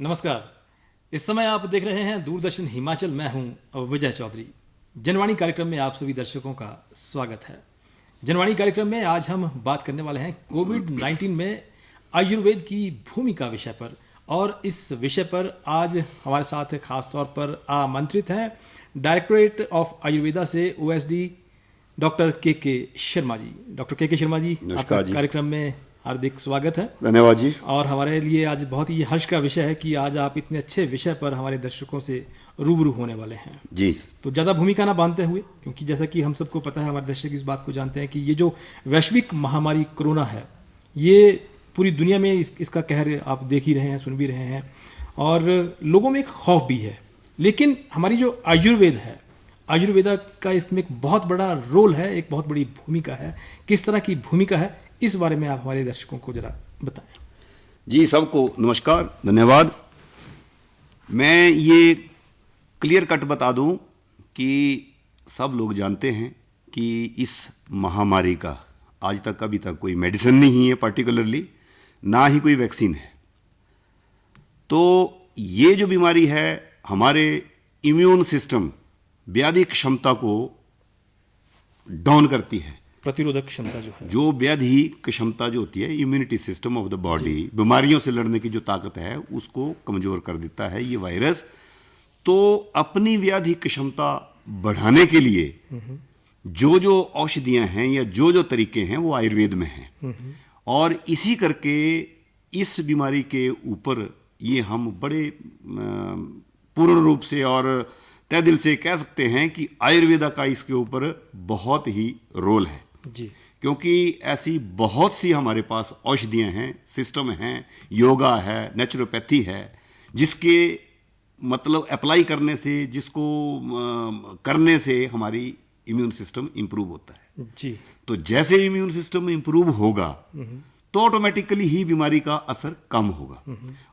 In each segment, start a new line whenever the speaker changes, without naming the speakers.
नमस्कार। इस समय आप देख रहे हैं दूरदर्शन हिमाचल। मैं हूं विजय चौधरी। जनवाणी कार्यक्रम में आप सभी दर्शकों का स्वागत है। जनवाणी कार्यक्रम में आज हम बात करने वाले हैं कोविड-19 में आयुर्वेद की भूमिका विषय पर। और इस विषय पर आज हमारे साथ खास तौर पर आमंत्रित हैं डायरेक्टरेट ऑफ आयुर्वेदा से ओएसडी डॉक्टर के शर्मा जी। डॉक्टर के शर्मा जी, आपका कार्यक्रम में हार्दिक स्वागत है।
धन्यवाद जी।
और हमारे लिए आज बहुत ही हर्ष का विषय है कि आज आप इतने अच्छे विषय पर हमारे दर्शकों से रूबरू होने वाले हैं
जी।
तो ज़्यादा भूमिका ना बांधते हुए, क्योंकि जैसा कि हम सबको पता है, हमारे दर्शक इस बात को जानते हैं कि ये जो वैश्विक महामारी कोरोना है, ये पूरी दुनिया में इसका कहर आप देख ही रहे हैं, सुन भी रहे हैं, और लोगों में एक खौफ भी है। लेकिन हमारी जो आयुर्वेद है, आयुर्वेदा का इसमें एक बहुत बड़ा रोल है, एक बहुत बड़ी भूमिका है। किस तरह की भूमिका है, इस बारे में आप हमारे दर्शकों को जरा बताएं।
जी, सबको नमस्कार, धन्यवाद। मैं ये क्लियर कट बता दूं कि सब लोग जानते हैं कि इस महामारी का आज तक अभी तक कोई मेडिसिन नहीं है पर्टिकुलरली, ना ही कोई वैक्सीन है। तो ये जो बीमारी है हमारे इम्यून सिस्टम, व्याधि क्षमता को डाउन करती है।
प्रतिरोधक क्षमता जो है,
जो व्याधि क्षमता जो होती है, immunity system of the body, बीमारियों से लड़ने की जो ताकत है उसको कमजोर कर देता है ये वायरस। तो अपनी व्याधि क्षमता बढ़ाने के लिए जो जो औषधियां हैं या जो जो तरीके हैं वो आयुर्वेद में हैं। और इसी करके इस बीमारी के ऊपर ये हम बड़े पूर्ण रूप से और तय दिल से कह सकते हैं कि आयुर्वेदा का इसके ऊपर बहुत ही रोल है
जी।
क्योंकि ऐसी बहुत सी हमारे पास औषधियां हैं, सिस्टम हैं, योगा है, नेचुरोपैथी है, जिसके मतलब अप्लाई करने से, जिसको करने से हमारी इम्यून सिस्टम इंप्रूव होता है
जी।
तो जैसे इम्यून सिस्टम इंप्रूव होगा तो ऑटोमेटिकली ही बीमारी का असर कम होगा।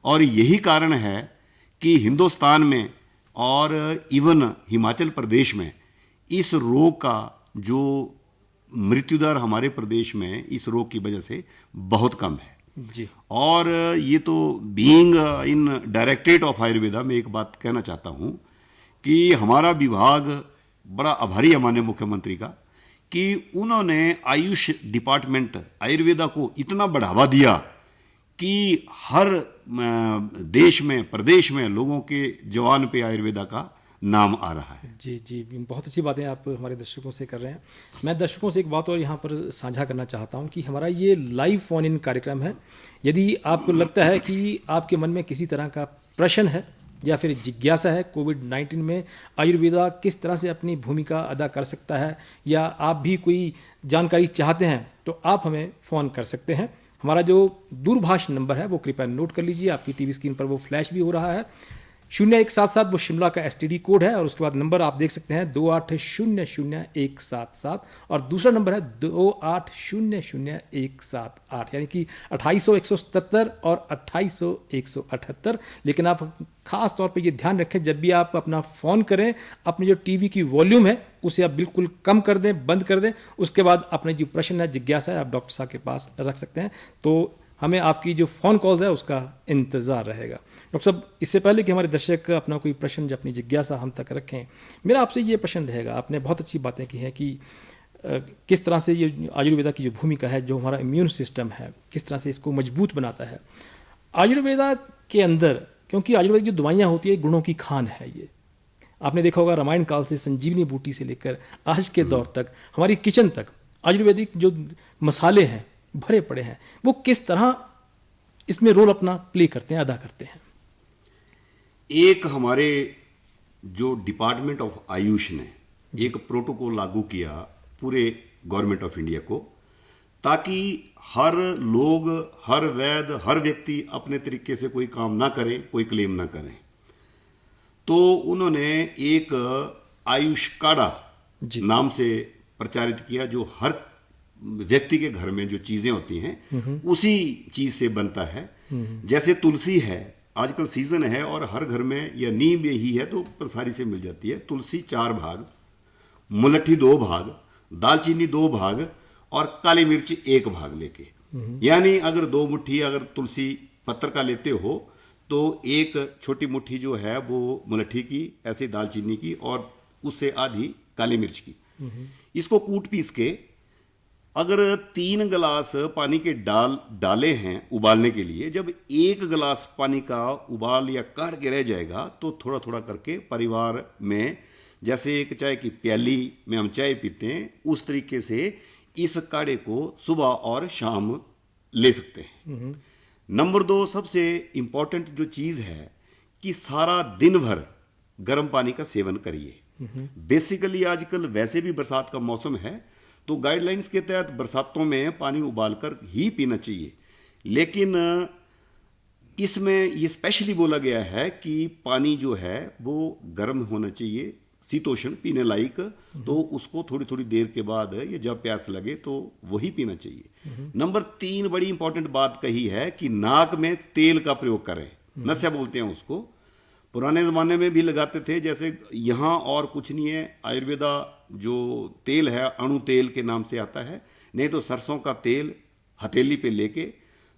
और यही कारण है कि हिंदुस्तान में और इवन हिमाचल प्रदेश में इस रोग का जो मृत्यु दर हमारे प्रदेश में इस रोग की वजह से बहुत कम है
जी।
और ये तो being in directorate of Ayurveda में एक बात कहना चाहता हूँ कि हमारा विभाग बड़ा आभारी है माननीय मुख्यमंत्री का कि उन्होंने आयुष डिपार्टमेंट आयुर्वेदा को इतना बढ़ावा दिया कि हर देश में, प्रदेश में लोगों के जवान पे आयुर्वेदा का नाम आ रहा है।
जी जी, बहुत अच्छी बातें आप हमारे दर्शकों से कर रहे हैं। मैं दर्शकों से एक बात और यहाँ पर साझा करना चाहता हूँ कि हमारा ये लाइव फोन इन कार्यक्रम है। यदि आपको लगता है कि आपके मन में किसी तरह का प्रश्न है या फिर जिज्ञासा है कोविड-19 में आयुर्वेदा किस तरह से अपनी भूमिका अदा कर सकता है, या आप भी कोई जानकारी चाहते हैं, तो आप हमें फ़ोन कर सकते हैं। हमारा जो दूरभाष नंबर है वो कृपया नोट कर लीजिए। आपकी टीवी स्क्रीन पर वो फ्लैश भी हो रहा है। 0177 वो शिमला का STD कोड है, और उसके बाद नंबर आप देख सकते हैं 28000177, और दूसरा नंबर है 28000178, यानी कि 2800-177 और 2800-178। लेकिन आप खास तौर पे ये ध्यान रखें, जब भी आप अपना फ़ोन करें, अपनी जो टीवी की वॉल्यूम है उसे आप बिल्कुल कम कर दें, बंद कर दें। उसके बाद अपने जो प्रश्न है, जिज्ञासा है, आप डॉक्टर साहब के पास रख सकते हैं। तो हमें आपकी जो फ़ोन कॉल्स है उसका इंतज़ार रहेगा। डॉक्टर साहब, इससे पहले कि हमारे दर्शक अपना कोई प्रश्न, अपनी जिज्ञासा हम तक रखें, मेरा आपसे ये प्रश्न रहेगा। आपने बहुत अच्छी बातें की हैं कि किस तरह से ये आयुर्वेदा की जो भूमिका है, जो हमारा इम्यून सिस्टम है, किस तरह से इसको मजबूत बनाता है आयुर्वेदा के अंदर। क्योंकि आयुर्वेद की जो दवाइयाँ होती है, गुणों की खान है। ये आपने देखा होगा, रामायण काल से संजीवनी बूटी से लेकर आज के दौर तक, हमारी किचन तक आयुर्वेदिक जो मसाले हैं भरे पड़े हैं, वो किस तरह इसमें रोल अपना प्ले करते हैं, अदा करते हैं।
एक हमारे जो डिपार्टमेंट ऑफ आयुष ने एक प्रोटोकॉल लागू किया पूरे गवर्नमेंट ऑफ इंडिया को, ताकि हर लोग, हर वैद्य, हर व्यक्ति अपने तरीके से कोई काम ना करें, कोई क्लेम ना करें। तो उन्होंने एक आयुष काढ़ा नाम से प्रचारित किया, जो हर व्यक्ति के घर में जो चीजें होती हैं उसी चीज से बनता है। जैसे तुलसी है, आजकल सीजन है और हर घर में, या नीम यही है तो पंसारी से मिल जाती है। तुलसी 4 भाग, मुलट्ठी 2 भाग, दालचीनी 2 भाग और काली मिर्च 1 भाग लेके, यानी अगर 2 मुट्ठी अगर तुलसी पत्तर का लेते हो तो एक छोटी मुट्ठी जो है वो मुलट्ठी की, ऐसे दालचीनी की, और उससे आधी काली मिर्च की, इसको कूट पीस के अगर 3 गिलास पानी के डाले हैं उबालने के लिए, जब 1 गिलास पानी का उबाल या काढ़ के रह जाएगा तो थोड़ा थोड़ा करके परिवार में, जैसे एक चाय की प्याली में हम चाय पीते हैं, उस तरीके से इस काढ़े को सुबह और शाम ले सकते हैं। नंबर 2, सबसे इंपॉर्टेंट जो चीज़ है कि सारा दिन भर गर्म पानी का सेवन करिए। बेसिकली आजकल वैसे भी बरसात का मौसम है, तो गाइडलाइंस के तहत बरसातों में पानी उबालकर ही पीना चाहिए, लेकिन इसमें ये स्पेशली बोला गया है कि पानी जो है वो गर्म होना चाहिए, शीतोष्ण पीने लायक, तो उसको थोड़ी थोड़ी देर के बाद या जब प्यास लगे तो वही पीना चाहिए। नंबर 3, बड़ी इंपॉर्टेंट बात कही है कि नाक में तेल का प्रयोग करें, नस्या बोलते हैं उसको। पुराने ज़माने में भी लगाते थे, जैसे यहाँ और कुछ नहीं है, आयुर्वेदा जो तेल है अणु तेल के नाम से आता है, नहीं तो सरसों का तेल हथेली पे लेके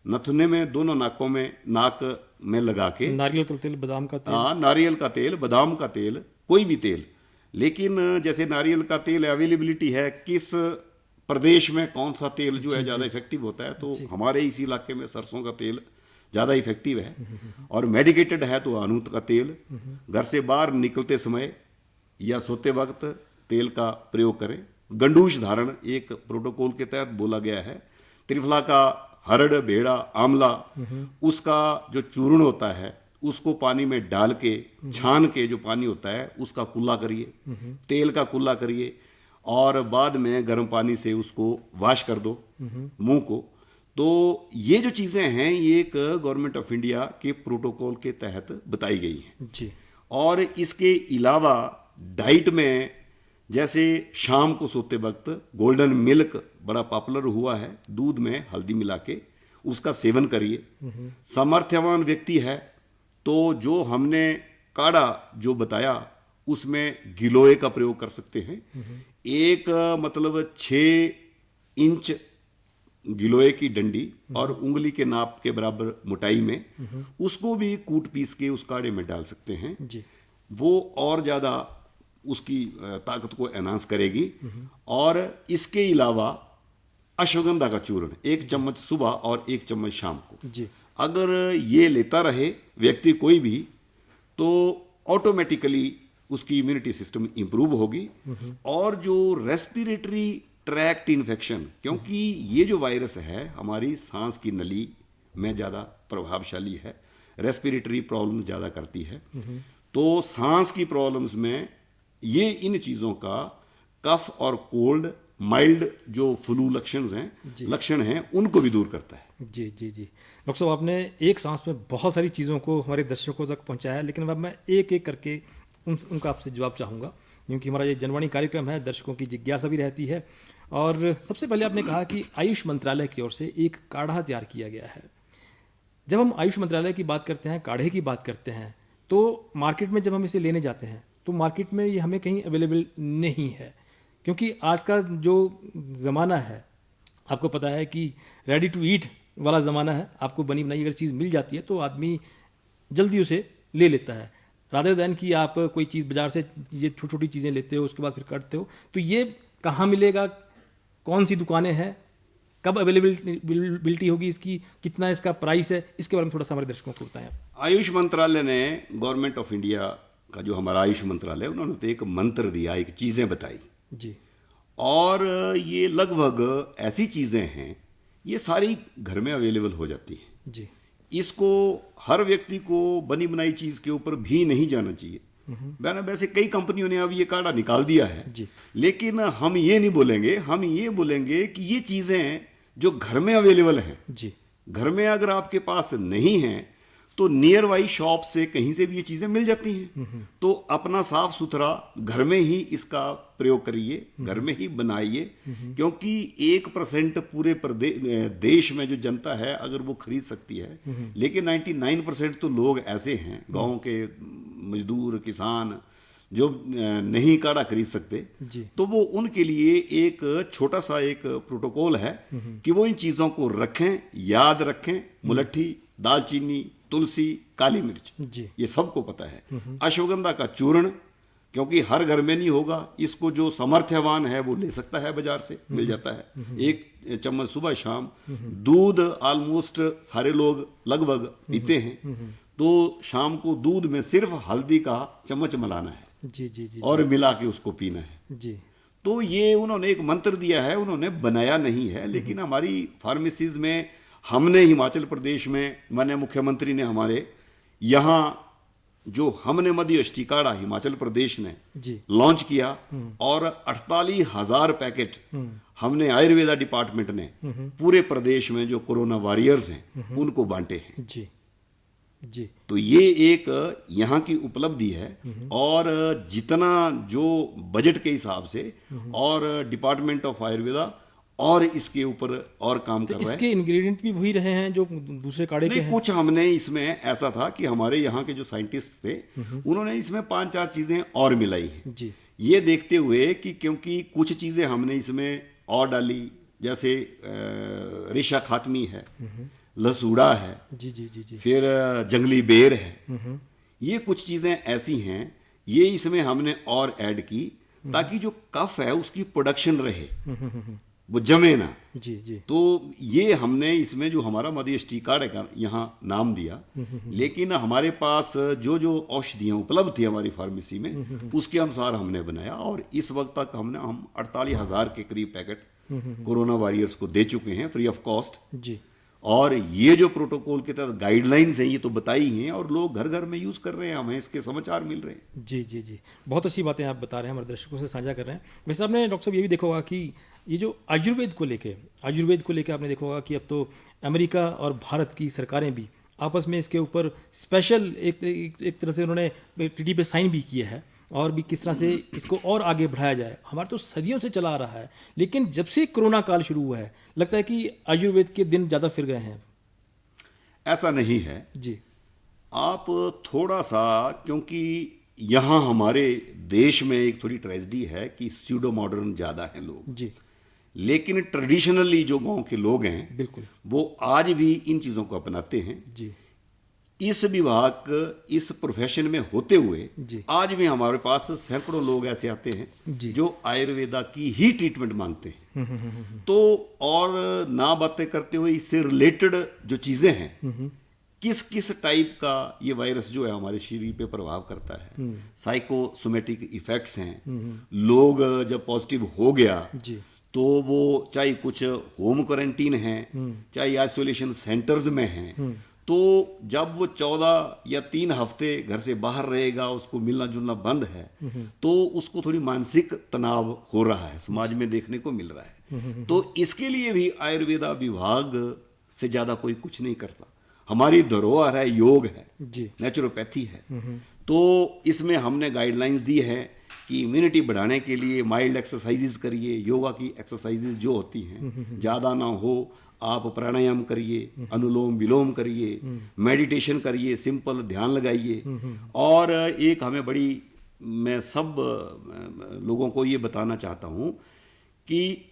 नथुने में, दोनों नाकों में, नाक में लगा के,
नारियल का तेल, बादाम का तेल,
हाँ नारियल का तेल, बादाम का तेल, कोई भी तेल, लेकिन जैसे नारियल का तेल अवेलेबिलिटी है, किस प्रदेश में कौन सा तेल जो है ज़्यादा इफेक्टिव होता है, तो हमारे इस इलाके में सरसों का तेल ज़्यादा इफेक्टिव है, और मेडिकेटेड है तो अनूत का तेल। घर से बाहर निकलते समय या सोते वक्त तेल का प्रयोग करें। गंडूश धारण एक प्रोटोकॉल के तहत बोला गया है। त्रिफला का हरड़, भेड़ा, आंवला, उसका जो चूर्ण होता है उसको पानी में डाल के छान के जो पानी होता है उसका कुल्ला करिए, तेल का कुल्ला करिए, और बाद में गर्म पानी से उसको वॉश कर दो मुंह को। तो ये जो चीज़ें हैं ये एक गवर्नमेंट ऑफ इंडिया के प्रोटोकॉल के तहत बताई गई हैं
जी।
और इसके अलावा डाइट में, जैसे शाम को सोते वक्त गोल्डन मिल्क बड़ा पॉपुलर हुआ है, दूध में हल्दी मिला के उसका सेवन करिए। सामर्थ्यवान व्यक्ति है तो जो हमने काढ़ा जो बताया उसमें गिलोय का प्रयोग कर सकते हैं। एक मतलब 6 इंच गिलोय की डंडी और उंगली के नाप के बराबर मोटाई में, उसको भी कूट पीस के उस काढ़े में डाल सकते हैं
जी।
वो और ज़्यादा उसकी ताकत को एनहांस करेगी। और इसके अलावा अश्वगंधा का चूर्ण 1 चम्मच सुबह और 1 चम्मच शाम को
जी।
अगर ये लेता रहे व्यक्ति कोई भी, तो ऑटोमेटिकली उसकी इम्यूनिटी सिस्टम इंप्रूव होगी। और जो रेस्पिरेटरी ट्रैक्ट इन्फेक्शन, क्योंकि ये जो वायरस है हमारी सांस की नली में ज़्यादा प्रभावशाली है, रेस्पिरेटरी प्रॉब्लम ज़्यादा करती है, तो सांस की प्रॉब्लम्स में ये इन चीज़ों का कफ और कोल्ड, माइल्ड जो फ्लू लक्षण हैं उनको भी दूर करता है।
जी जी जी। डॉक्टर साहब, आपने एक सांस में बहुत सारी चीज़ों को हमारे दर्शकों तक पहुंचाया, लेकिन अब मैं एक एक करके उनका आपसे जवाब चाहूँगा, क्योंकि हमारा ये जनवाणी कार्यक्रम है, दर्शकों की जिज्ञासा भी रहती है। और सबसे पहले आपने कहा कि आयुष मंत्रालय की ओर से एक काढ़ा तैयार किया गया है। जब हम आयुष मंत्रालय की बात करते हैं, काढ़े की बात करते हैं, तो मार्केट में जब हम इसे लेने जाते हैं तो मार्केट में ये हमें कहीं अवेलेबल नहीं है, क्योंकि आज का जो ज़माना है आपको पता है कि रेडी टू ईट वाला ज़माना है। आपको बनी बनाई अगर चीज़ मिल जाती है तो आदमी जल्दी उसे ले लेता है, रादर दैन कि आप कोई चीज़ बाजार से ये छोटी छोटी चीज़ें लेते हो उसके बाद फिर करते हो। तो ये कहाँ मिलेगा, कौन सी दुकानें हैं, कब अवेलेबिलिटी होगी इसकी, कितना इसका प्राइस है, इसके बारे में थोड़ा सा हमारे दर्शकों को बताएं आप।
आयुष मंत्रालय ने, गवर्नमेंट ऑफ इंडिया का जो हमारा आयुष मंत्रालय, उन्होंने तो एक मंत्र दिया, एक चीज़ें बताई
जी।
और ये लगभग ऐसी चीज़ें हैं ये सारी घर में अवेलेबल हो जाती हैं
जी।
इसको हर व्यक्ति को बनी बनाई चीज़ के ऊपर भी नहीं जाना चाहिए। वैसे कई कंपनियों ने अब ये काढ़ा निकाल दिया है
जी।
लेकिन हम ये नहीं बोलेंगे, हम ये बोलेंगे कि ये चीज़ें जो घर में अवेलेबल हैं,
जी।
घर में अगर आपके पास नहीं है तो नियर बाई शॉप से कहीं से भी ये चीज़ें मिल जाती हैं। तो अपना साफ सुथरा घर में ही इसका प्रयोग करिए, घर में ही बनाइए, क्योंकि 1% पूरे देश में जो जनता है अगर वो खरीद सकती है, लेकिन 99% तो लोग ऐसे हैं, गाँव के मजदूर किसान जो नहीं काढ़ा खरीद सकते, तो वो उनके लिए एक छोटा सा एक प्रोटोकॉल है कि वो इन चीज़ों को रखें, याद रखें। मुलट्ठी, दालचीनी, तुलसी, काली मिर्च,
जी।
ये सबको पता है। अश्वगंधा का चूर्ण, क्योंकि हर घर में नहीं होगा, इसको जो सामर्थ्यवान है वो ले सकता है, बाजार से मिल जाता है। एक चम्मच सुबह शाम। दूध ऑलमोस्ट सारे लोग लगभग पीते हैं, तो शाम को दूध में सिर्फ हल्दी का चम्मच मिलाना है
जी जी जी
और मिला के उसको पीना है।
जी
तो ये उन्होंने एक मंत्र दिया है, उन्होंने बनाया नहीं है, लेकिन हमारी फार्मेसीज में हमने हिमाचल प्रदेश में, माननीय मुख्यमंत्री ने हमारे यहाँ जो हमने मध्यष्टि काढ़ा हिमाचल प्रदेश ने
जी
लॉन्च किया और 48,000 पैकेट हमने आयुर्वेदा डिपार्टमेंट ने पूरे प्रदेश में जो कोरोना वॉरियर्स हैं उनको बांटे हैं।
जी जी
तो ये एक यहाँ की उपलब्धि है। और जितना जो बजट के हिसाब से और डिपार्टमेंट ऑफ आयुर्वेदा और इसके ऊपर और काम कर रहा है।
इसके इंग्रेडिएंट भी वही रहे हैं जो दूसरे काढ़े के
नहीं,
हैं?
कुछ हमने इसमें ऐसा था कि हमारे यहाँ के जो साइंटिस्ट थे उन्होंने इसमें 5-4 चीजें और मिलाई हैं।
जी
ये देखते हुए कि क्योंकि कुछ चीजें हमने इसमें और डाली, जैसे रेशा खातमी है, लसूड़ा है,
जी जी जी जी
फिर जंगली बेर है, ये कुछ चीजें ऐसी हैं, ये इसमें हमने और ऐड की ताकि जो कफ है उसकी प्रोडक्शन रहे, वो जमे ना।
जी जी
तो ये हमने इसमें जो हमारा मध्यष्टि काढ़े का यहाँ नाम दिया, लेकिन हमारे पास जो जो औषधियाँ उपलब्ध थी हमारी फार्मेसी में उसके अनुसार हमने बनाया। और इस वक्त तक हम 48,000 के करीब पैकेट कोरोना वॉरियर्स को दे चुके हैं फ्री ऑफ कॉस्ट।
जी
और ये जो प्रोटोकॉल के तहत गाइडलाइंस हैं ये तो बताई हैं और लोग घर घर में यूज कर रहे हैं, हमें इसके समाचार मिल रहे हैं।
जी जी जी बहुत अच्छी बातें आप बता रहे हैं, हमारे दर्शकों से साझा कर रहे हैं। वैसे आपने डॉक्टर साहब ये भी देखा होगा कि ये जो आयुर्वेद को लेके आपने देखा होगा कि अब तो अमेरिका और भारत की सरकारें भी आपस में इसके ऊपर स्पेशल एक तरह से उन्होंने ट्रीटी पे साइन भी किया है और भी किस तरह से इसको और आगे बढ़ाया जाए। हमारा तो सदियों से चला आ रहा है, लेकिन जब से कोरोना काल शुरू हुआ है लगता है कि आयुर्वेद के दिन ज़्यादा फिर गए हैं।
ऐसा नहीं है
जी
आप थोड़ा सा, क्योंकि यहाँ हमारे देश में एक थोड़ी ट्रेजेडी है कि स्यूडो मॉडर्न ज़्यादा हैं लोग,
जी
लेकिन ट्रेडिशनली जो गांव के लोग हैं
बिल्कुल
वो आज भी इन चीज़ों को अपनाते हैं।
जी
इस विभाग, इस प्रोफेशन में होते हुए
जी
आज भी हमारे पास सैकड़ों लोग ऐसे आते हैं
जी
जो आयुर्वेदा की ही ट्रीटमेंट मांगते हैं। तो और ना बातें करते हुए इससे रिलेटेड जो चीजें हैं, किस किस टाइप का ये वायरस जो है हमारे शरीर पे प्रभाव करता है, साइकोसोमेटिक इफेक्ट्स हैं, लोग जब पॉजिटिव हो गया
जी
तो वो चाहे कुछ होम क्वारंटीन है, चाहे आइसोलेशन सेंटर्स में हैं, तो जब वो 14 या 3 हफ्ते घर से बाहर रहेगा, उसको मिलना जुलना बंद है, तो उसको थोड़ी मानसिक तनाव हो रहा है, समाज में देखने को मिल रहा है। तो इसके लिए भी आयुर्वेदा विभाग से ज्यादा कोई कुछ नहीं करता। हमारी धरोहर है, योग है,
जी
नेचुरोपैथी है। तो इसमें हमने गाइडलाइंस दी है कि इम्यूनिटी बढ़ाने के लिए माइल्ड एक्सरसाइजेज करिए, योगा की एक्सरसाइजेज जो होती हैं ज़्यादा ना हो, आप प्राणायाम करिए, अनुलोम विलोम करिए, मेडिटेशन करिए, सिंपल ध्यान लगाइए। और एक हमें बड़ी, मैं सब लोगों को ये बताना चाहता हूँ कि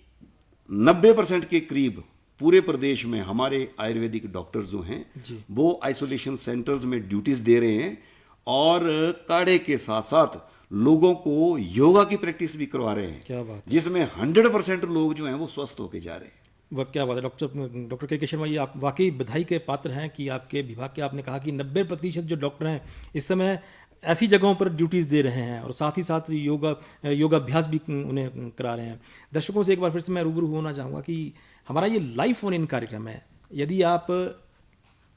90% के करीब पूरे प्रदेश में हमारे आयुर्वेदिक डॉक्टर जो हैं वो आइसोलेशन सेंटर्स में ड्यूटीज दे रहे हैं और काढ़े के साथ साथ लोगों को योगा की प्रैक्टिस भी करवा रहे हैं।
क्या बात है।
जिसमें 100% लोग जो हैं वो स्वस्थ होके जा रहे हैं।
वह क्या बात है डॉक्टर के केशव भाई, आप वाकई बधाई के पात्र हैं कि आपके विभाग के, आपने कहा कि 90% जो डॉक्टर हैं इस समय ऐसी जगहों पर ड्यूटीज़ दे रहे हैं और साथ ही साथ योगाभ्यास भी उन्हें करा रहे हैं। दर्शकों से एक बार फिर से मैं रूबरू होना चाहूँगा कि हमारा ये लाइव फोन इन कार्यक्रम है। यदि आप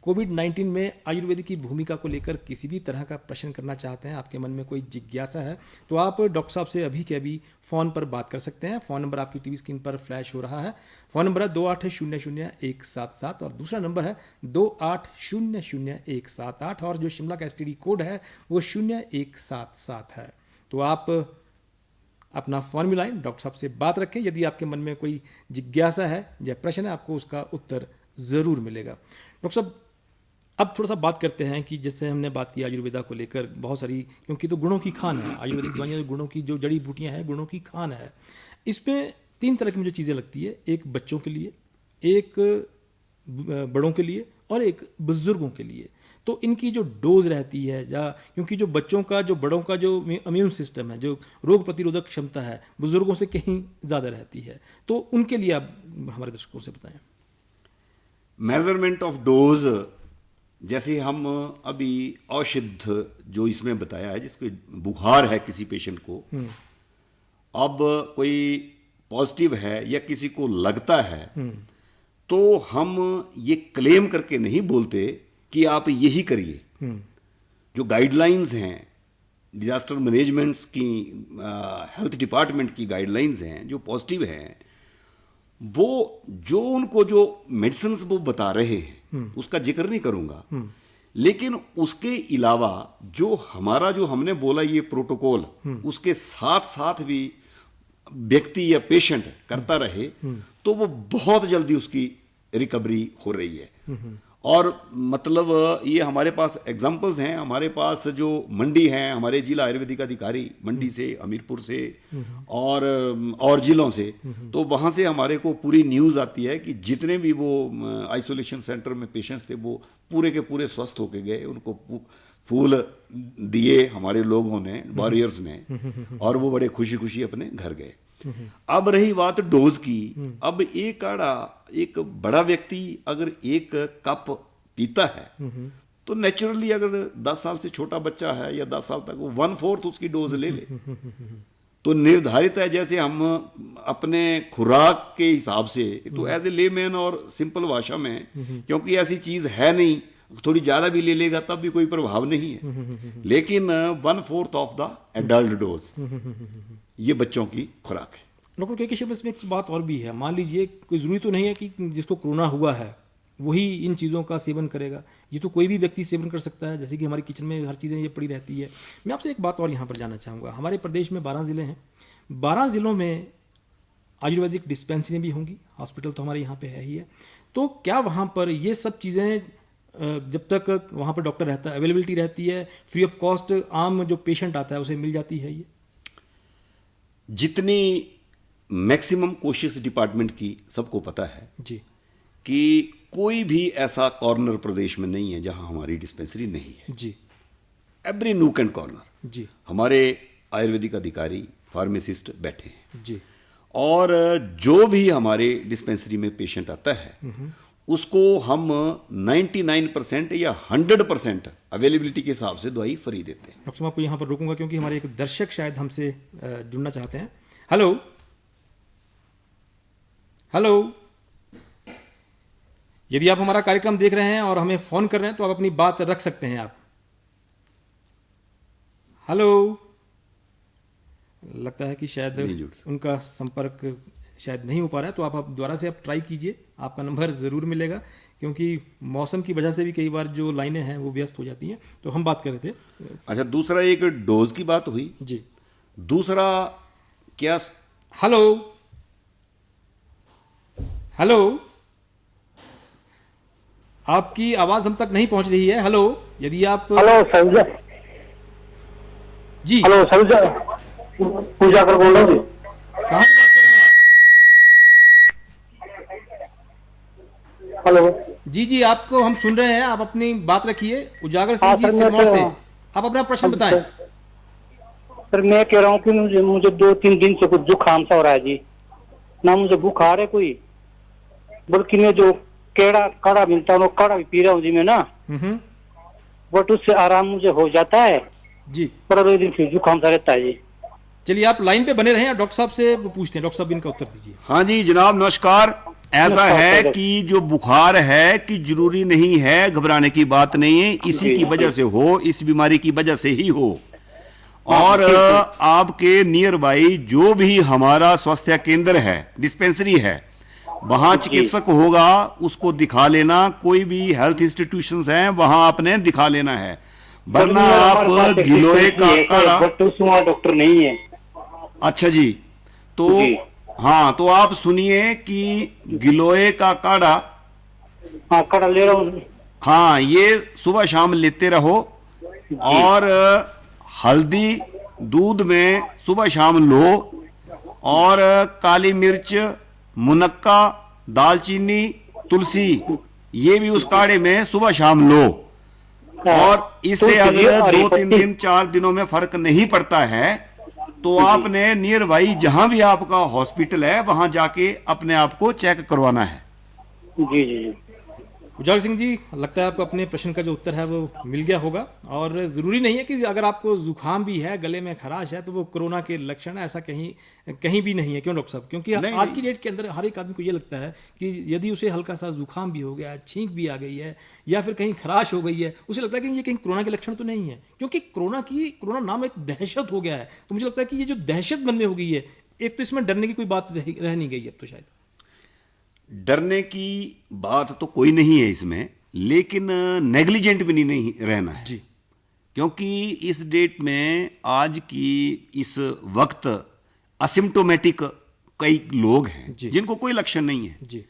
कोविड-19 में आयुर्वेद की भूमिका को लेकर किसी भी तरह का प्रश्न करना चाहते हैं, आपके मन में कोई जिज्ञासा है, तो आप डॉक्टर साहब से अभी के अभी फ़ोन पर बात कर सकते हैं। फ़ोन नंबर आपकी टीवी स्क्रीन पर फ्लैश हो रहा है। फ़ोन नंबर है 28000177 और दूसरा नंबर है 28000178 और जो शिमला का STD कोड है वो 0177 है। तो आप अपना फ़ोन मिलाएं, डॉक्टर साहब से बात रखें। यदि आपके मन में कोई जिज्ञासा है या प्रश्न है, आपको उसका उत्तर ज़रूर मिलेगा। डॉक्टर साहब, अब थोड़ा सा बात करते हैं कि जैसे हमने बात की आयुर्वेदा को लेकर बहुत सारी, क्योंकि तो गुणों की खान है आयुर्वेदिक दवाइयाँ, गुणों की जो जड़ी बूटियाँ हैं गुणों की खान है। इसमें 3 तरह की मुझे चीज़ें लगती है, एक बच्चों के लिए, एक बड़ों के लिए और एक बुजुर्गों के लिए। तो इनकी जो डोज रहती है या क्योंकि जो बच्चों का जो बड़ों का जो इम्यून सिस्टम है, जो रोग प्रतिरोधक क्षमता है, बुजुर्गों से कहीं ज़्यादा रहती है, तो उनके लिए आप हमारे दर्शकों से बताएं।
मेजरमेंट ऑफ डोज, जैसे हम अभी औषध जो इसमें बताया है, जिसको बुखार है किसी पेशेंट को, अब कोई पॉजिटिव है या किसी को लगता है, तो हम ये क्लेम करके नहीं बोलते कि आप यही करिए। जो गाइडलाइंस हैं डिजास्टर मैनेजमेंट्स की, हेल्थ डिपार्टमेंट की गाइडलाइंस हैं, जो पॉजिटिव हैं, वो जो उनको जो मेडिसिन वो बता रहे हैं उसका जिक्र नहीं करूंगा, लेकिन उसके अलावा जो हमारा जो हमने बोला ये प्रोटोकॉल, उसके साथ साथ भी व्यक्ति या पेशेंट करता रहे तो वो बहुत जल्दी उसकी रिकवरी हो रही है। और मतलब ये हमारे पास एग्जाम्पल्स हैं, हमारे पास जो मंडी हैं, हमारे जिला आयुर्वेदिक अधिकारी मंडी से, हमीरपुर से और जिलों से, तो वहाँ से हमारे को पूरी न्यूज़ आती है कि जितने भी वो आइसोलेशन सेंटर में पेशेंट्स थे वो पूरे के पूरे स्वस्थ होके गए, उनको फूल दिए हमारे लोगों ने, वॉरियर्स ने, और वो बड़े खुशी खुशी अपने घर गए। अब रही बात डोज की, अब एक काढ़ा एक बड़ा व्यक्ति अगर एक कप पीता है तो नेचुरली अगर 10 साल से छोटा बच्चा है या 10 साल तक, वो 1/4 उसकी डोज ले ले तो निर्धारित है। जैसे हम अपने खुराक के हिसाब से, तो एज ए लेमैन और सिंपल भाषा में, क्योंकि ऐसी चीज है नहीं, थोड़ी ज्यादा भी ले लेगा तब भी कोई प्रभाव नहीं है, लेकिन 1/4 ऑफ द एडल्ट डोज ये बच्चों की खुराक है।
डॉक्टर के केशव, इसमें एक बात और भी है। मान लीजिए कोई जरूरी तो नहीं है कि जिसको कोरोना हुआ है वही इन चीज़ों का सेवन करेगा, ये तो कोई भी व्यक्ति सेवन कर सकता है, जैसे कि हमारी किचन में हर चीज़ें ये पड़ी रहती है। मैं आपसे एक बात और यहाँ पर जानना चाहूँगा। हमारे प्रदेश में 12 ज़िले हैं, 12 ज़िलों में आयुर्वेदिक डिस्पेंसरी भी होंगी, हॉस्पिटल तो हमारे यहाँ पे है ही है, तो क्या वहाँ पर ये सब चीज़ें जब तक वहाँ पर डॉक्टर रहता है अवेलेबिलिटी रहती है, फ्री ऑफ कॉस्ट आम जो पेशेंट आता है उसे मिल जाती है? ये
जितनी मैक्सिमम कोशिश डिपार्टमेंट की सबको पता है
जी
कि कोई भी ऐसा कॉर्नर प्रदेश में नहीं है जहां हमारी डिस्पेंसरी नहीं है
जी।
एवरी नूक एंड कॉर्नर
जी
हमारे आयुर्वेदिक अधिकारी फार्मासिस्ट बैठे हैं
जी।
और जो भी हमारे डिस्पेंसरी में पेशेंट आता है उसको हम 99% या 100% अवेलेबिलिटी के हिसाब से दवाई फ्री देते हैं।
डॉक्टर साहब, आपको यहाँ पर रोकूंगा क्योंकि हमारे एक दर्शक शायद हमसे जुड़ना चाहते हैं। हेलो हेलो, यदि आप हमारा कार्यक्रम देख रहे हैं और हमें फोन कर रहे हैं तो आप अपनी बात रख सकते हैं। आप हेलो, लगता है कि शायद उनका संपर्क शायद नहीं हो पा रहा है, तो आप दोबारा से आप ट्राई कीजिए, आपका नंबर ज़रूर मिलेगा, क्योंकि मौसम की वजह से भी कई बार जो लाइनें हैं वो व्यस्त हो जाती हैं। तो हम बात कर रहे थे।
अच्छा, दूसरा एक डोज की बात हुई
जी।
दूसरा क्या?
हेलो हेलो, आपकी आवाज हम तक नहीं पहुंच रही है। हेलो, यदि आप
हेलो संजय
जी।
हेलो संजय, पूजा कर बोल रहा हूँ।
कहाँ से बात कर रहे हैं?
हेलो
जी जी, आपको हम सुन रहे हैं, आप अपनी बात रखिए। उजागर सिंह जी सिरमौर से, आप अपना प्रश्न बताएं।
सर मैं कह रहा हूँ कि मुझे 2-3 दिन से कुछ जुकाम सा हो रहा है जी, ना मुझे बुखार है कोई, बल्कि मैं जो काढ़ा मिलता है वो काढ़ा भी पी रहा हूँ जी मैं ना, बट उससे आराम मुझे हो जाता है
जी,
पर अगले दिन फिर जुकाम सा रहता है जी।
चलिए आप लाइन पे बने रहें, डॉक्टर साहब से पूछते हैं। डॉक्टर साहब इनका उत्तर दीजिए।
हाँ जी जनाब, नमस्कार। ऐसा है कि जो बुखार है कि जरूरी नहीं है, घबराने की बात नहीं है, इसी की वजह से हो, इस बीमारी की वजह से ही हो। और आपके नियर बाई जो भी हमारा स्वास्थ्य केंद्र है, डिस्पेंसरी है, वहां चिकित्सक होगा, उसको दिखा लेना। कोई भी हेल्थ इंस्टीट्यूशंस हैं वहां आपने दिखा लेना है, वरना आप गिलोय का काढ़ा।
डॉक्टर नहीं है।
अच्छा जी, तो हाँ, तो आप सुनिए कि गिलोय का काढ़ा,
हाँ काढ़ा ले रहा हूँ।
हाँ, ये सुबह शाम लेते रहो, और हल्दी दूध में सुबह शाम लो, और काली मिर्च, मुनक्का, दालचीनी, तुलसी, ये भी उस काढ़े में सुबह शाम लो। और इससे
तो
अगर
और
2-3 दिन 4 दिनों में फर्क नहीं पड़ता है तो आपने नियर बाई जहां भी आपका हॉस्पिटल है वहां जाके अपने आप को चेक करवाना है।
जी जी जी।
उजागर सिंह जी, लगता है आपको अपने प्रश्न का जो उत्तर है वो मिल गया होगा। और ज़रूरी नहीं है कि अगर आपको जुकाम भी है, गले में खराश है, तो वो कोरोना के लक्षण है, ऐसा कहीं भी नहीं है। क्यों डॉक्टर साहब? क्योंकि आज की डेट के अंदर हर एक आदमी को ये लगता है कि यदि उसे हल्का सा जुकाम भी हो गया, छींक भी आ गई है या फिर कहीं खराश हो गई है, उसे लगता है कि ये कहीं कोरोना के लक्षण तो नहीं है, क्योंकि कोरोना नाम एक दहशत हो गया है। तो मुझे लगता है कि ये जो दहशत बनने हो गई है, एक तो इसमें डरने की कोई बात रह नहीं गई अब तो शायद।
डरने की बात तो कोई नहीं है इसमें, लेकिन नेग्लिजेंट भी नहीं रहना है
जी।
क्योंकि इस डेट में आज की इस वक्त असिम्टोमेटिक कई लोग हैं
जी।
जिनको कोई लक्षण नहीं है,
जी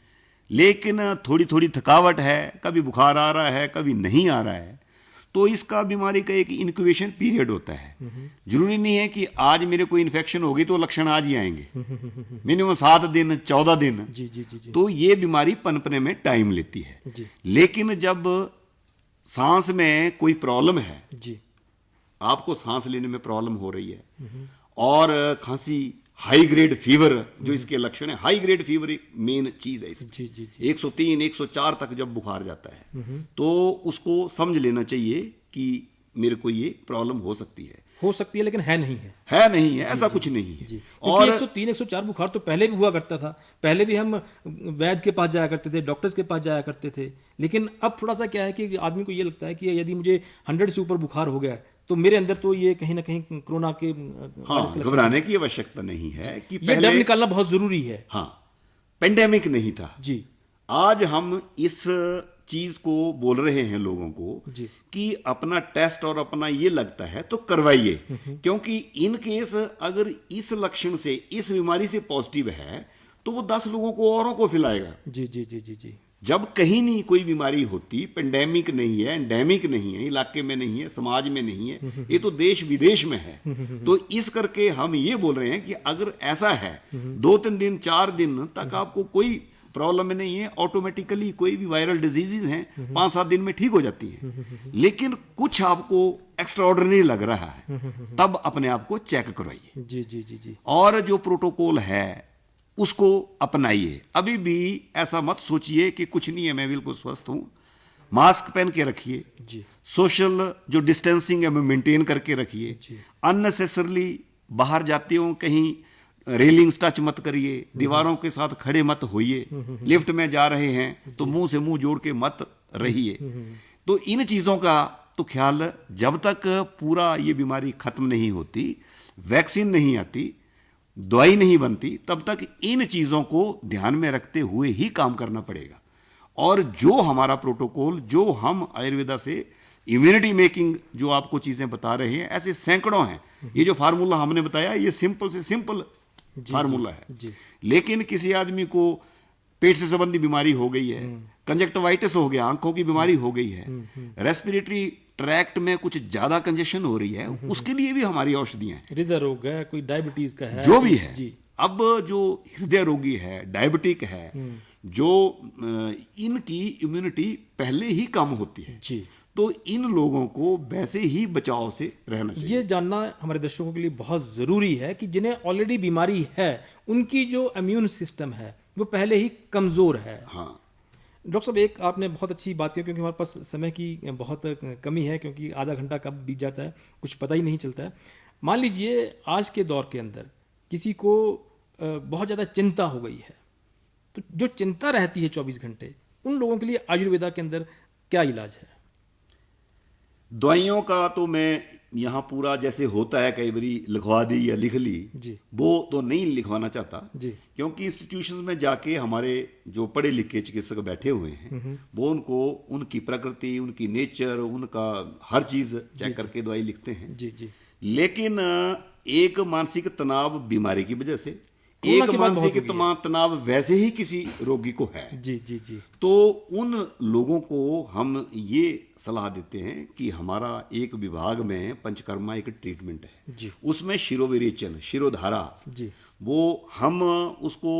लेकिन थोड़ी थोड़ी थकावट है, कभी बुखार आ रहा है, कभी नहीं आ रहा है, तो इसका बीमारी का एक इंक्यूबेशन पीरियड होता है। जरूरी नहीं है कि आज मेरे को इन्फेक्शन होगी तो लक्षण आज ही आएंगे, मिनिमम 7 दिन 14 दिन।
जी जी जी जी।
तो ये बीमारी पनपने में टाइम लेती है।
जी
लेकिन जब सांस में कोई प्रॉब्लम है,
जी
आपको सांस लेने में प्रॉब्लम हो रही है और खांसी, हाई ग्रेड फीवर जो इसके लक्षण है, हाई ग्रेड फीवर एक मेन चीज है इसमें।
जी जी जी।
103 104 तक जब बुखार जाता है तो उसको समझ लेना चाहिए कि मेरे को ये प्रॉब्लम हो सकती है,
लेकिन है नहीं है।
है नहीं है, ऐसा कुछ नहीं है।
जी।
और
103 104 बुखार तो पहले भी हुआ करता था, पहले भी हम वैद्य के पास जाया करते थे, डॉक्टर्स के पास जाया करते थे। लेकिन अब थोड़ा सा क्या है कि आदमी को ये लगता है कि यदि मुझे 100 से ऊपर बुखार हो गया है तो मेरे अंदर तो ये कहीं ना कहीं कोरोना के वायरस के लक्षण
घबराने की आवश्यकता नहीं है कि
ये डर निकालना बहुत जरूरी है।
हाँ, पेंडेमिक नहीं था।
जी
आज हम इस चीज को बोल रहे हैं लोगों को
जी।
कि अपना टेस्ट और अपना ये लगता है तो करवाइए, क्योंकि इन केस अगर इस लक्षण से, इस बीमारी से पॉजिटिव है तो वो 10 लोगों को औरों को फैलाएगा।
जी जी जी जी जी।
जब कहीं नहीं कोई बीमारी होती, पेंडेमिक नहीं है, एंडेमिक नहीं है, इलाके में नहीं है, समाज में नहीं है, ये तो देश विदेश में है। तो इस करके हम ये बोल रहे हैं कि अगर ऐसा है 2-3 दिन 4 दिन तक आपको कोई प्रॉब्लम नहीं है, ऑटोमेटिकली कोई भी वायरल डिजीजेज हैं 5-7 दिन में ठीक हो जाती है। लेकिन कुछ आपको एक्स्ट्रा ऑर्डिनरी लग रहा है तब अपने आप को चेक करवाइए।
जी जी जी जी।
और जो प्रोटोकॉल है उसको अपनाइए। अभी भी ऐसा मत सोचिए कि कुछ नहीं है, मैं बिल्कुल स्वस्थ हूं। मास्क पहन के रखिए
जी।
सोशल जो डिस्टेंसिंग है वो मेंटेन करके रखिए।
जी।
अननेसेसरली बाहर जाते हो कहीं रेलिंग्स टच मत करिए, दीवारों के साथ खड़े मत होइए, लिफ्ट में जा रहे हैं तो मुंह से मुंह जोड़ के मत रहिए। तो इन चीजों का तो ख्याल जब तक पूरा ये बीमारी खत्म नहीं होती, वैक्सीन नहीं आती, दवाई नहीं बनती, तब तक इन चीजों को ध्यान में रखते हुए ही काम करना पड़ेगा। और जो हमारा प्रोटोकॉल, जो हम आयुर्वेदा से इम्यूनिटी मेकिंग जो आपको चीजें बता रहे हैं, ऐसे सैकड़ों हैं। ये जो फार्मूला हमने बताया ये सिंपल से सिंपल फार्मूला है।
जी।
लेकिन किसी आदमी को पेट से संबंधी बीमारी हो गई है, कंजक्टिवाइटिस हो गया, आंखों की बीमारी हो गई है, रेस्पिरेटरी ट्रैक्ट में कुछ ज्यादा कंजेशन हो रही है, उसके लिए भी हमारी औषधियां हैं।
हृदय रोग है, कोई डायबिटीज का है,
जो भी है।
जी।
अब जो हृदय रोगी है, डायबिटिक है, जो इनकी इम्यूनिटी पहले ही कम होती है,
जी।
तो इन लोगों को वैसे ही बचाव से रहना चाहिए।
ये जानना हमारे दर्शकों के लिए बहुत ज़रूरी है कि जिन्हें ऑलरेडी बीमारी है उनकी जो इम्यून सिस्टम है वो पहले ही कमज़ोर है।
हाँ
डॉक्टर साहब, एक आपने बहुत अच्छी बात की, क्योंकि हमारे पास समय की बहुत कमी है, क्योंकि आधा घंटा कब बीत जाता है कुछ पता ही नहीं चलता है। मान लीजिए आज के दौर के अंदर किसी को बहुत ज़्यादा चिंता हो गई है, तो जो चिंता रहती है 24 घंटे, उन लोगों के लिए आयुर्वेदा के अंदर क्या इलाज है?
दवाइयों का तो मैं यहाँ पूरा जैसे होता है कई बारी लिखवा दी या लिख ली,
जी।
वो तो नहीं लिखवाना चाहता
जी।
क्योंकि इंस्टीट्यूशंस में जाके हमारे जो पढ़े लिखे चिकित्सक बैठे हुए हैं वो उनको उनकी प्रकृति, उनकी नेचर, उनका हर चीज चेक करके दवाई लिखते हैं।
जी जी।
लेकिन एक मानसिक तनाव बीमारी की वजह से,
कोरोना
एक
की बात
मानसिक
बहुत होगी
तनाव वैसे ही किसी रोगी को है,
जी जी जी।
तो उन लोगों को हम ये सलाह देते हैं कि हमारा एक विभाग में पंचकर्मा एक ट्रीटमेंट है
जी।
उसमें शिरोविरेचन, शिरोधारा,
जी।
वो हम उसको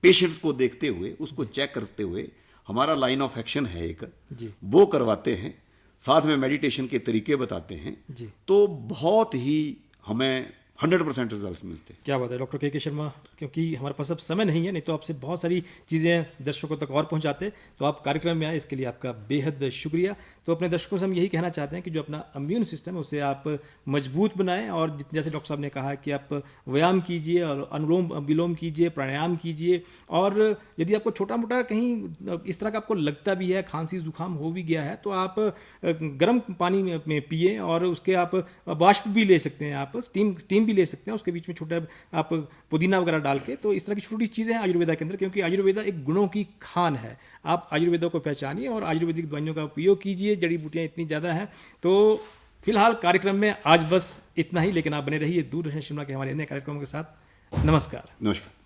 पेशेंट्स को देखते हुए, उसको चेक करते हुए, हमारा लाइन ऑफ एक्शन है एक,
जी।
वो करवाते हैं। साथ में मेडिटेशन के तरीके बताते हैं
जी।
तो बहुत ही हमें 100% रिजल्ट मिलते हैं।
क्या बात है डॉक्टर के शर्मा, क्योंकि हमारे पास अब समय नहीं है, नहीं तो आपसे बहुत सारी चीज़ें दर्शकों तक और पहुंचाते, तो आप कार्यक्रम में आए, इसके लिए आपका बेहद शुक्रिया। तो अपने दर्शकों से हम यही कहना चाहते हैं कि जो अपना इम्यून सिस्टम है उसे आप मजबूत बनाएं, और जैसे डॉक्टर साहब ने कहा कि आप व्यायाम कीजिए और अनुलोम विलोम कीजिए, प्राणायाम कीजिए, और यदि आपको छोटा मोटा कहीं इस तरह का आपको लगता भी है, खांसी जुकाम हो भी गया है, तो आप गर्म पानी में पिए, और उसके आप वाष्प भी ले सकते हैं, आप स्टीम भी ले सकते हैं, उसके बीच में छोटा आप पुदीना वगैरह डाल के। तो इस तरह की छोटी छोटी चीज़ें हैं आयुर्वेदा के अंदर, क्योंकि आयुर्वेदा एक गुणों की खान है। आप आयुर्वेदा को पहचानिए और आयुर्वेदिक दवाइयों का उपयोग कीजिए, जड़ी बूटियाँ इतनी ज़्यादा हैं। तो फिलहाल कार्यक्रम में आज बस इतना ही, लेकिन आप बने रहिए दूरदर्शन शिमला के हमारे अन्य कार्यक्रमों के साथ। नमस्कार।
नमस्कार।